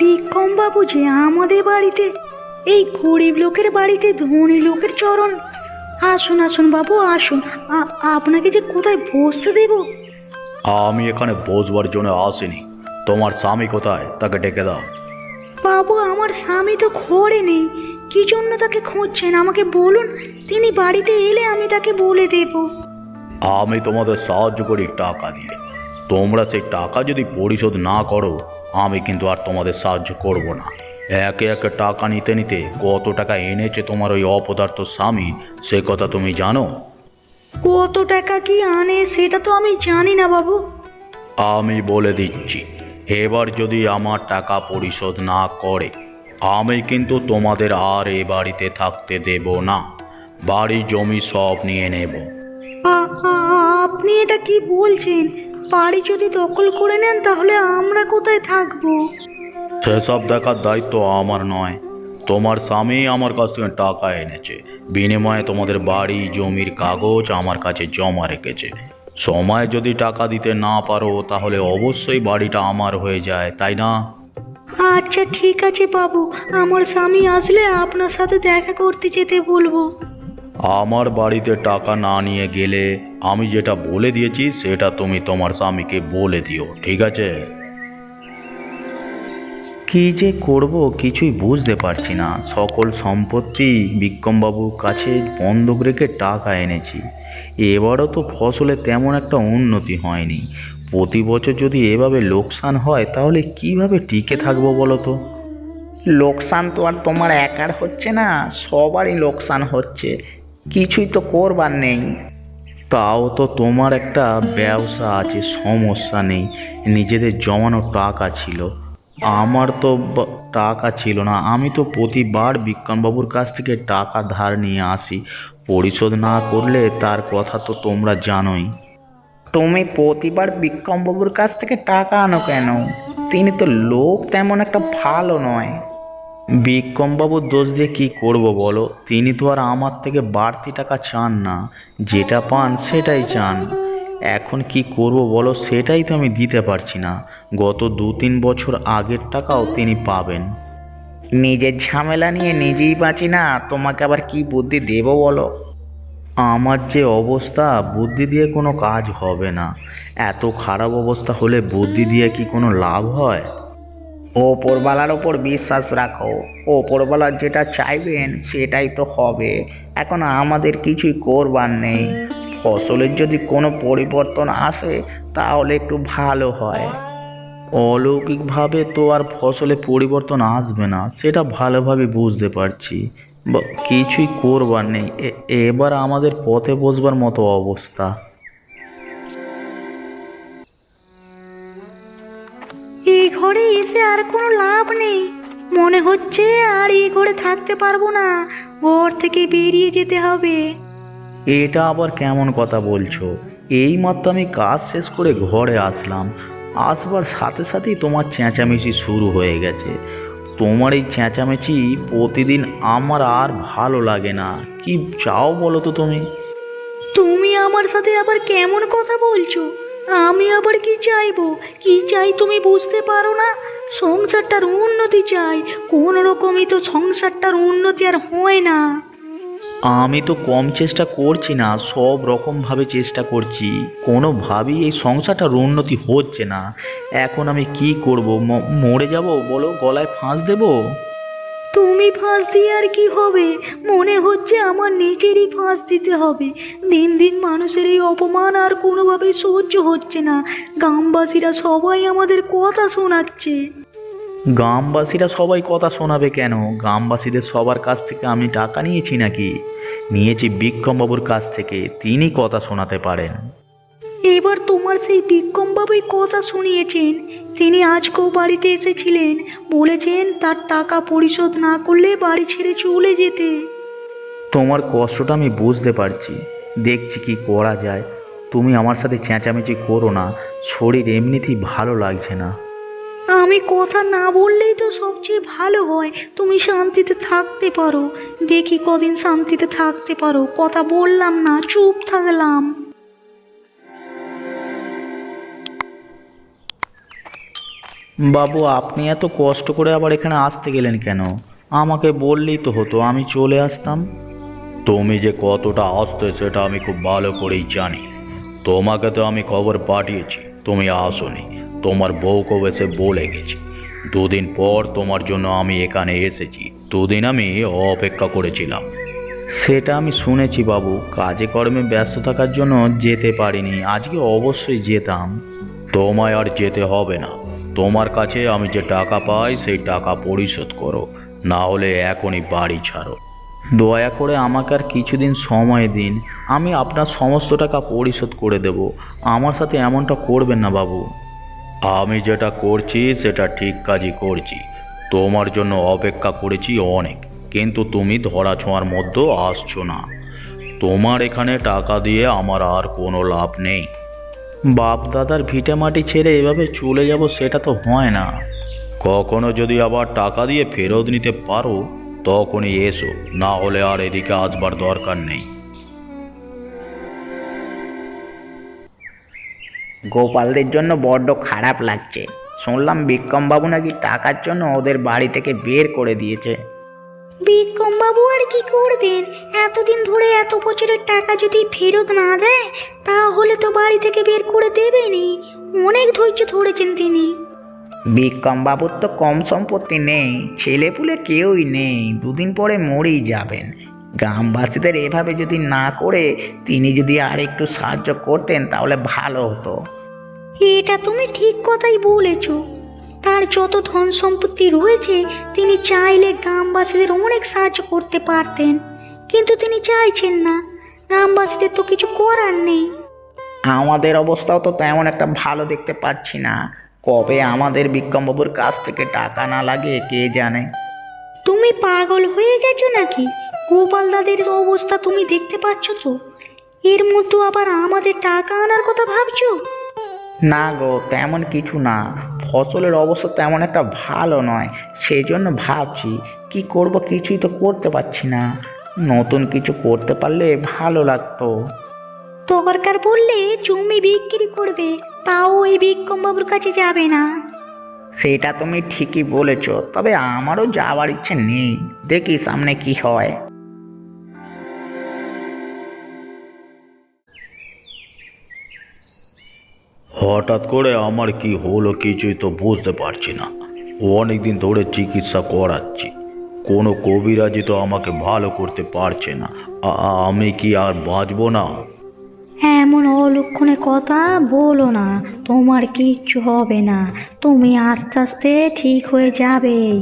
বিক্রম বাবু যে আমাদের বাড়িতে, এই গরিব লোকের বাড়িতে ধনী লোকের চরণ। আসুন আসুন বাবু আসুন, আপনাকে যে কোথায় বসতে দেব। আমি এখানে বসবার জন্য আসিনি। তোমার স্বামী কোথায়, তাকে ডেকে দাও। বাবু আমার স্বামী তো ঘরে নেই, কি জন্য তাকে খুঁজছেন আমাকে বলুন, তিনি বাড়িতে এলে আমি তাকে বলে দেব। আমি তোমাদের সাহায্য করি টাকা দিয়ে। তোমরা সেই টাকা যদি পরিশোধ না করো, আমি কিন্তু আর তোমাদের সাহায্য করব না। একে একে টাকা নিতে নিতে কত টাকা এনেছে তোমার ওই অপদার্থ স্বামী, সে কথা তুমি জানো? কত টাকা কি আনে সেটা তো আমি জানি না বাবু। আমি বলে দিচ্ছি, এবার যদি আমার টাকা পরিশোধ না করে, আমি কিন্তু তোমাদের আর এ বাড়িতে থাকতে দেব না। বাড়ি জমি সব নিয়ে নেব। আপনি এটা কি বলছেন? বাড়ি যদি দখল করে নেন তাহলে আমরা কোথায় থাকবো? সেসব দেখার দায়িত্ব আমার নয়। তোমার স্বামী আমার কাছ থেকে টাকা এনেছে, বিনিময়ে তোমাদের বাড়ি জমির কাগজ আমার কাছে জমা রেখেছে। সময় যদি টাকা দিতে না পারো তাহলে অবশ্যই বাড়িটা আমার হয়ে যায়, তাই না? আচ্ছা ঠিক আছে বাবু, আমার স্বামী আসলে আপনার সাথে দেখা করতে যেতে বলবো। আমার বাড়িতে টাকা না নিয়ে গেলে আমি যেটা বলে দিয়েছি সেটা তুমি তোমার স্বামীকে বলে দিও, ঠিক আছে? কি যে করব কিছুই বুঝতে পারছি না। সকল সম্পত্তি বিক্রমবাবুর কাছে বন্ধক রেখে টাকা এনেছি। এবারও তো ফসলে তেমন একটা উন্নতি হয়নি। প্রতি বছর যদি এভাবে লোকসান হয় তাহলে কিভাবে টিকে থাকবো বলো তো? লোকসান তো আর তোমার একার হচ্ছে না, সবারই লোকসান হচ্ছে, কিছুই তো করবার নেই। তাও তো তোমার একটা ব্যবসা আছে, সমস্যা নেই। নিজেদের জমানো টাকা ছিল, আমার তো টাকা ছিল না। আমি তো প্রতিবার বিক্রমবাবুর কাছ থেকে টাকা ধার নিয়ে আসি, পরিশোধ না করলে তার কথা তো তোমরা জানোই। তুমি প্রতিবার বিক্রমবাবুর কাছ থেকে টাকা আনো কেন? তিনি তো লোক তেমন একটা ভালো নয়। বিক্রমবাবুর দোষ দিয়ে কী করবো বলো? তিনি তো আর আমার থেকে বাড়তি টাকা চান না, যেটা পান সেটাই চান। এখন কি করব বলো, সেটাই তো আমি দিতে পারছি না। গত 2-3 বছর আগের টাকাও তিনি পাবেন। নিজের ঝামেলা নিয়ে নিজেই বাঁচি না, তোমাকে আবার কি বুদ্ধি দেবো বলো? আমার যে অবস্থা, বুদ্ধি দিয়ে কোনো কাজ হবে না। এত খারাপ অবস্থা হলে বুদ্ধি দিয়ে কি কোনো লাভ হয়? ওপরওয়ালার ওপর বিশ্বাস রাখো, ওপরওয়ালা যেটা চাইবেন সেটাই তো হবে। এখন আমাদের কিছুই করবার নেই। ফসলের যদি কোনো পরিবর্তন আসে তাহলে একটু ভালো হয়। অলৌকিকভাবে তো আর ফসলে পরিবর্তন আসবে না, সেটা ভালোভাবে বুঝতে পারছি। কিছুই করবার নেই। এবার আমাদের পথে বসবার মতো অবস্থা। এই ঘরে এসে আর কোনো লাভ নেই, মনে হচ্ছে আর এই ঘরে থাকতে পারবো না, ঘর থেকে বেরিয়ে যেতে হবে। এটা আবার কেমন কথা বলছো? এইমাত্র আমি কাজ শেষ করে ঘরে আসলাম, আসবার সাথে সাথেই তোমার চেঁচামেচি শুরু হয়ে গেছে। তোমার এই চেঁচামেচি প্রতিদিন আমার আর ভালো লাগে না। কি চাও বলো তো তুমি? তুমি আমার সাথে আবার কেমন কথা বলছো? আমি আবার কি চাইবো, কি চাই তুমি বুঝতে পারো না? সংসারটার উন্নতি চাই, কোন রকমই তো সংসারটার উন্নতি আর হয় না। আমি তো কম চেষ্টা করছি না, সব রকমভাবে চেষ্টা করছি, কোনোভাবেই এই সংসারটার উন্নতি হচ্ছে না। এখন আমি কি করব? মরে যাব বলো? গলায় ফাঁস দেবো? তুমি ফাঁস দিয়ে আর কি হবে? মনে হচ্ছে আমার নিজেরই ফাঁস দিতে হবে। দিন দিন মানুষের এই অপমান আর কোনোভাবেই সহ্য হচ্ছে না। গ্রামবাসীরা সবাই আমাদের কথা শোনাচ্ছে। গ্রামবাসীরা সবাই কথা শোনাবে কেন? গ্রামবাসীদের সবার কাছ থেকে আমি টাকা নিয়েছি নাকি? নিয়েছি বিক্রমবাবুর কাছ থেকে, তিনি কথা শোনাতে পারেন। এবার তোমার সেই বিক্রমবাবুই কথা শুনিয়েছেন। তিনি আজকেও বাড়িতে এসেছিলেন, বলেছেন তার টাকা পরিশোধ না করলে বাড়ি ছেড়ে চলে যেতে। তোমার কষ্টটা আমি বুঝতে পারছি, দেখছি কি করা যায়। তুমি আমার সাথে চেঁচামেচি করো না, শরীর এমনিতেই ভালো লাগছে না। আমি কথা না বললেই তো সবচেয়ে ভালো হয়, তুমি শান্তিতে থাকতে পারো। দেখি কদিন শান্তিতে থাকতে পারো, কথা বললাম না, চুপ থাকলাম। বাবু, আপনি এত কষ্ট করে আবার এখানে আসতে গেলেন কেন? আমাকে বললেই তো হতো, আমি চলে আসতাম। তুমি যে কতটা আসতে সেটা আমি খুব ভালো করেই জানি। তোমাকে তো আমি খবর পাঠিয়েছি, তুমি আসোনি। তোমার বউকেও এসে বলে গেছি। 2 দিন পর তোমার জন্য আমি এখানে এসেছি। 2 দিন আমি অপেক্ষা করেছিলাম। সেটা আমি শুনেছি বাবু, কাজে কর্মে ব্যস্ত থাকার জন্য যেতে পারিনি। আজকে অবশ্যই যেতাম। তোমায় আর যেতে হবে না। তোমার কাছে আমি যে টাকা পাই সেই টাকা পরিশোধ করো, না হলে এখনই বাড়ি ছাড়ো। দয়া করে আমাকে আর কিছুদিন সময় দিন, আমি আপনার সমস্ত টাকা পরিশোধ করে দেব। আমার সাথে এমনটা করবেন না বাবু। আমি যেটা করছি সেটা ঠিক কাজই করছি। তোমার জন্য অপেক্ষা করেছি অনেক, কিন্তু তুমি ধরাছোঁয়ার মধ্যে আসছো না। তোমার এখানে টাকা দিয়ে আমার আর কোনো লাভ নেই। বাপ দাদার ভিটে মাটি ছেড়ে এভাবে চলে যাব সেটা তো হয় না। কখনো যদি আবার টাকা দিয়ে ফেরত নিতে পারো তখনই এসো, না হলে আর এদিকে আসবার দরকার নেই। গোপালদের জন্য বড্ড খারাপ লাগছে। শুনলাম বিক্রমবাবু নাকি টাকার জন্য ওদের বাড়ি থেকে বের করে দিয়েছে। বিক্রমবাবু আর কি করবেন? এতদিন ধরে এত বছরের টাকা যদি ফেরত না দেয় তাহলে তো বাড়ি থেকে বের করে দেবেনই। অনেক ধৈর্য ধরেছেন তিনি। বিক্রমবাবুর তো কম সম্পত্তি নেই, ছেলেপুলে কেউই নেই, 2 দিন পরে মরেই যাবেন। গ্রামবাসীদের এভাবে যদি না করে তিনি যদি আর একটু সাহায্য করতেন তাহলে ভালো হতো। এটা তুমি ঠিক কথাই বলেছ। তার যত ধন সম্পত্তি রয়েছে তিনি চাইলে গ্রামবাসীদের অনেক সাহায্য করতে পারতেন, কিন্তু তিনি চাইছেন না। গ্রামবাসীদের তো কিছু করার নেই। আমাদের অবস্থাও তো তেমন একটা ভালো দেখতে পাচ্ছি না। কবে আমাদের বিক্রমবাবুর কাছ থেকে টাকা না লাগে কে জানে। তুমি পাগল হয়ে গেছো নাকি? গোপাল দাদের অবস্থা তুমি দেখতে পাচ্ছ তো? এর মধ্যে আবার আমাদের টাকা আনার কথা ভাবছো? না গো, তেমন কিছু না। ফসলের অবস্থা তেমন একটা ভালো নয়, সেই জন্য ভাবছি কি করব, কিছুই তো করতে পারছি না। নতুন কিছু করতে পারলে ভালো লাগতো। দরকার পড়লে জমি বিক্রি করবে, তাও ওই বিক্রমবাবুর কাছে যাবে না। সেটা তুমি ঠিকই বলেছ, তবে আমারও যাওয়ার ইচ্ছে নেই। দেখি সামনে কি হয়। হঠাৎ করে আমার কি হলো কিছুই তো বুঝতে পারছি না। অনেকদিন ধরে চিকিৎসা করাচ্ছি, কোনো কবিরাজি তো আমাকে ভালো করতে পারছে না। আমি কি আর বাঁচবো না? এমন অলক্ষণে কথা বলো না, তোমার কিচ্ছু হবে না। তুমি আস্তে আস্তে ঠিক হয়ে যাবেই।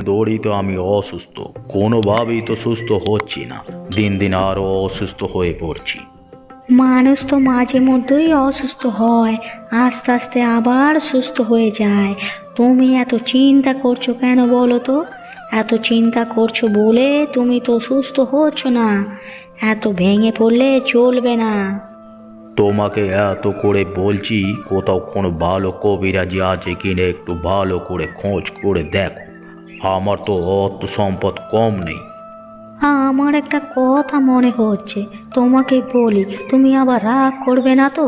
দৌড়ই তো আমি অসুস্থ, কোনোভাবেই তো সুস্থ হচ্ছি না। দিন দিন আরও অসুস্থ হয়ে পড়ছি। মানুষ তো মাঝে মধ্যেই অসুস্থ হয়, আস্তে আস্তে আবার সুস্থ হয়ে যায়। তুমি এত চিন্তা করছো কেন বলো তো? এত চিন্তা করছো বলে তুমি তো সুস্থ হচ্ছ না। এত ভেঙে পড়লে চলবে না। তোমাকে এত করে বলছি, কোথাও কোনো ভালো কবিরাজি আছে কিনা একটু ভালো করে খোঁজ করে দেখো। আমার তো অর্থ সম্পদ কম নেই। আমার একটা কথা মনে হচ্ছে, তোমাকে বলি, তুমি আবার রাগ করবে না তো?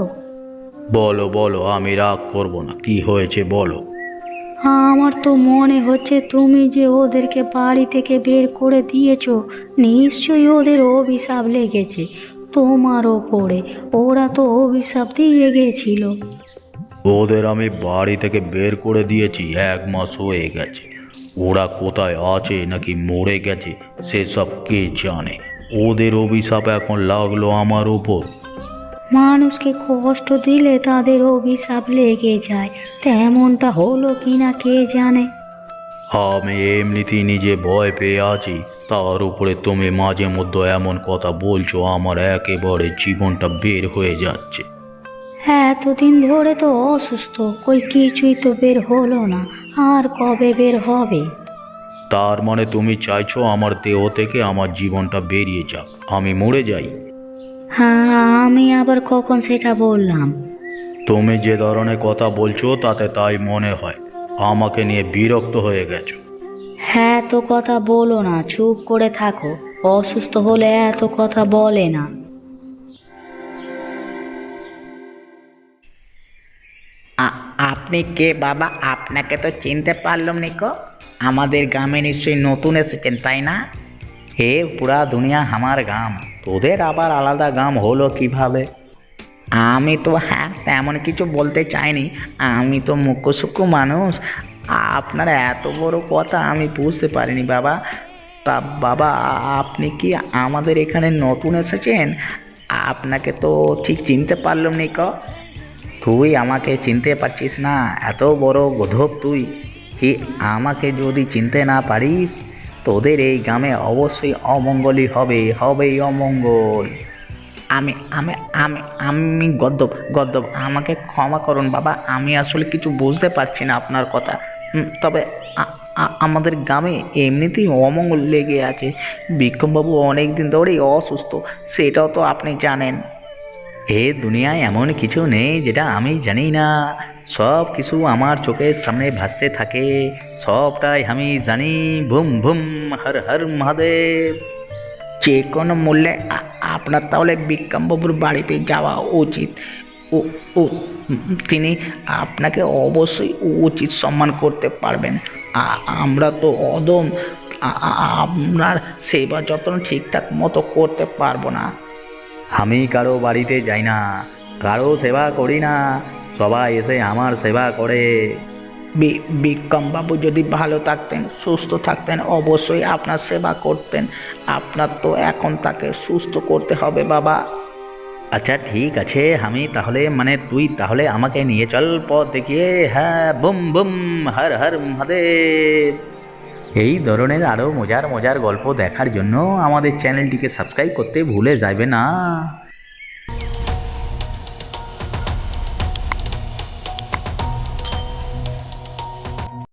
বলো বলো, আমি রাগ করব না। কি হয়েছে বলো। আমার তো মনে হচ্ছে তুমি যে ওদেরকে বাড়ি থেকে বের করে দিয়েছো, নিশ্চয়ই ওদের অভিশাপ লেগেছে তোমার ওপরে। ওরা তো অভিশাপ দিয়ে গেছিল। ওদের আমি বাড়ি থেকে বের করে দিয়েছি 1 মাস হয়ে গেছে। ওরা কোথায় আছে নাকি মরে গেছে সেসব কে জানে। ওদের অভিশাপ এখন লাগলো আমার উপর। মানুষকে কষ্ট দিলে তাদের অভিশাপ লেগে যায়, তেমনটা হলো কিনা কে জানে। আমি এমনিতেই নিজে ভয় পেয়ে আছি, তার উপরে তুমি মাঝে মধ্যে এমন কথা বলছো, আমার একেবারে জীবনটা বের হয়ে যাচ্ছে। এতদিন ধরে তো অসুস্থ, কই কিছুই তো বের হলো না, আর কবে বের হবে? তার মানে তুমি চাইছো আমার দেহ থেকে আমার জীবনটা বেরিয়ে যাক, আমি মরে যাই? হ্যাঁ, আমি আবার কখন সেটা বললাম? তুমি যে ধরনের কথা বলছো তাতে তাই মনে হয়। আমাকে নিয়ে বিরক্ত হয়ে গেছো। হ্যাঁ, তো কথা বলো না, চুপ করে থাকো। অসুস্থ হলে এত কথা বলে না। আপনি কে বাবা? আপনাকে তো চিনতে পারলাম নিকো। আমাদের গ্রামে নিশ্চয়ই নতুন এসেছেন, তাই না? হে পুরা দুনিয়া আমার গ্রাম, তোদের আবার আলাদা গ্রাম হলো কিভাবে? আমি তো তেমন কিছু বলতে চাইনি। আমি তো মুখ্যসূক্ষ্ম মানুষ। আপনার এত বড় কথা আমি বুঝতে পারিনি বাবা। তা বাবা, আপনি কি আমাদের এখানে নতুন এসেছেন? আপনাকে তো ঠিক চিনতে পারলাম নিকো। তুই আমাকে চিনতে পারছিস না? এত বড় গধব তুই! আমাকে যদি চিনতে না পারিস, তোদের এই গ্রামে অবশ্যই অমঙ্গলই হবেই অমঙ্গল। আমি আমি আমি আমি গদ্দপ আমাকে ক্ষমা করুন বাবা। আমি আসলে কিছু বুঝতে পারছি না আপনার কথা। তবে আমাদের গ্রামে এমনিতেই অমঙ্গল লেগে আছে। বিক্রমবাবু অনেক দিন ধরেই অসুস্থ, সেটাও তো আপনি জানেন। এ দুনিয়ায় এমন কিছু নেই যেটা আমি জানি না। সব কিছু আমার চোখের সামনে ভাসতে থাকে, সবটাই আমি জানি। ভুম ভুম, হর হর মহাদেব। যে কোনো মূল্যে আপনার তাহলে বিক্রমবাবুর বাড়িতে যাওয়া উচিত। ও ও তিনি আপনাকে অবশ্যই উচিত সম্মান করতে পারবেন। আমরা তো অদম, আপনার সেবা যত্ন ঠিকঠাক মতো করতে পারবো না। আমি কারো বাড়িতে যাই না, কারো সেবা করি না, সবাই এসে আমার সেবা করে। বিক্রমবাবু যদি ভালো থাকতেন, সুস্থ থাকতেন, অবশ্যই আপনার সেবা করতেন। আপনার তো এখন তাকে সুস্থ করতে হবে বাবা। আচ্ছা ঠিক আছে, আমি তাহলে তুই তাহলে আমাকে নিয়ে চল পথ দেখিয়ে। হ্যাঁ, বুম বুম, হর হর মহাদেব। এই ধরনের আরও মজার মজার গল্প দেখার জন্য আমাদের চ্যানেলটিকে সাবস্ক্রাইব করতে ভুলে যাবে না।